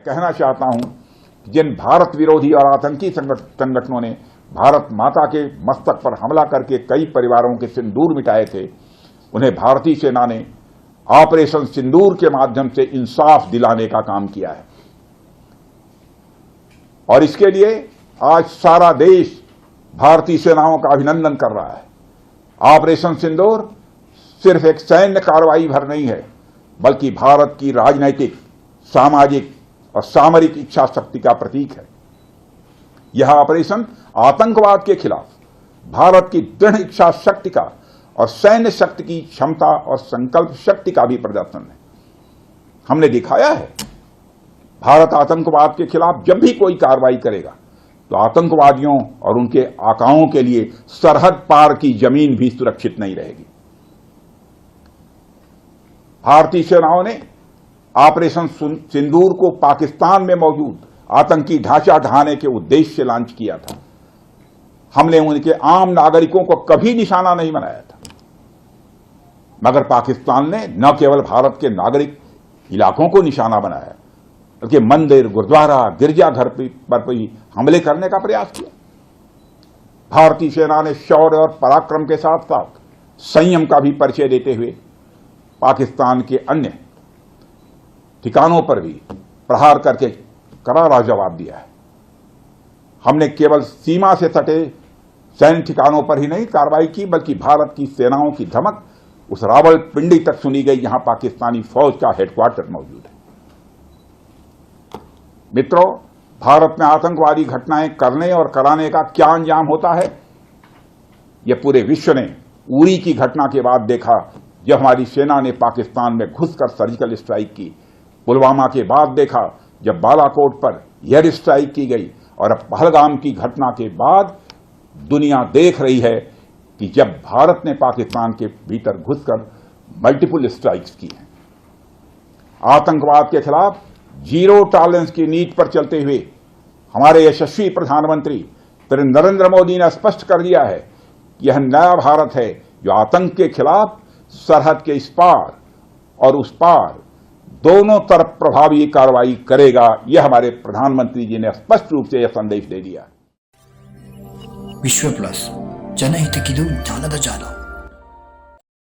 कहना चाहता हूं कि जिन भारत विरोधी और आतंकी संगठनों ने भारत माता के मस्तक पर हमला करके कई परिवारों के सिंदूर मिटाए थे, उन्हें भारतीय सेना ने ऑपरेशन सिंदूर के माध्यम से इंसाफ दिलाने का काम किया है। और इसके लिए आज सारा देश भारतीय सेनाओं का अभिनंदन कर रहा है। ऑपरेशन सिंदूर सिर्फ एक सैन्य कार्रवाई भर नहीं है, बल्कि भारत की राजनैतिक, सामाजिक और सामरिक इच्छा शक्ति का प्रतीक है। यह ऑपरेशन आतंकवाद के खिलाफ भारत की दृढ़ इच्छा शक्ति का और सैन्य शक्ति की क्षमता और संकल्प शक्ति का भी प्रदर्शन है। हमने दिखाया है, भारत आतंकवाद के खिलाफ जब भी कोई कार्रवाई करेगा तो आतंकवादियों और उनके आकाओं के लिए सरहद पार की जमीन भी सुरक्षित नहीं रहेगी। भारतीय सेनाओं ने ऑपरेशन सिंदूर को पाकिस्तान में मौजूद आतंकी ढांचा ढहाने के उद्देश्य से लॉन्च किया था। हमने उनके आम नागरिकों को कभी निशाना नहीं बनाया था, मगर पाकिस्तान ने न केवल भारत के नागरिक इलाकों को निशाना बनाया, बल्कि मंदिर, गुरुद्वारा, गिरजाघर पर भी हमले करने का प्रयास किया। भारतीय सेना ने शौर्य और पराक्रम के साथ साथ संयम का भी परिचय देते हुए पाकिस्तान के अन्य ठिकानों पर भी प्रहार करके करारा जवाब दिया है। हमने केवल सीमा से सटे सैन्य ठिकानों पर ही नहीं कार्रवाई की, बल्कि भारत की सेनाओं की धमक उस रावलपिंडी तक सुनी गई जहां पाकिस्तानी फौज का हेडक्वार्टर मौजूद है। मित्रों, भारत में आतंकवादी घटनाएं करने और कराने का क्या अंजाम होता है, यह पूरे विश्व ने उरी की घटना के बाद देखा, जब हमारी सेना ने पाकिस्तान में घुसकर सर्जिकल स्ट्राइक की। पुलवामा के बाद देखा, जब बालाकोट पर एयर स्ट्राइक की गई, और अब पहलगाम की घटना के बाद दुनिया देख रही है कि जब भारत ने पाकिस्तान के भीतर घुसकर मल्टीपल स्ट्राइक्स की हैं। आतंकवाद के खिलाफ जीरो टॉलरेंस की नीति पर चलते हुए हमारे यशस्वी प्रधानमंत्री श्री नरेंद्र मोदी ने स्पष्ट कर दिया है कि यह नया भारत है जो आतंक के खिलाफ सरहद के इस पार और उस पार दोनों तरफ प्रभावी कार्रवाई करेगा। यह हमारे प्रधानमंत्री जी ने स्पष्ट रूप से यह संदेश दे दिया। विश्व प्लस जनहितक्किದು ಜ್ಞಾನದ ಜಾಲ।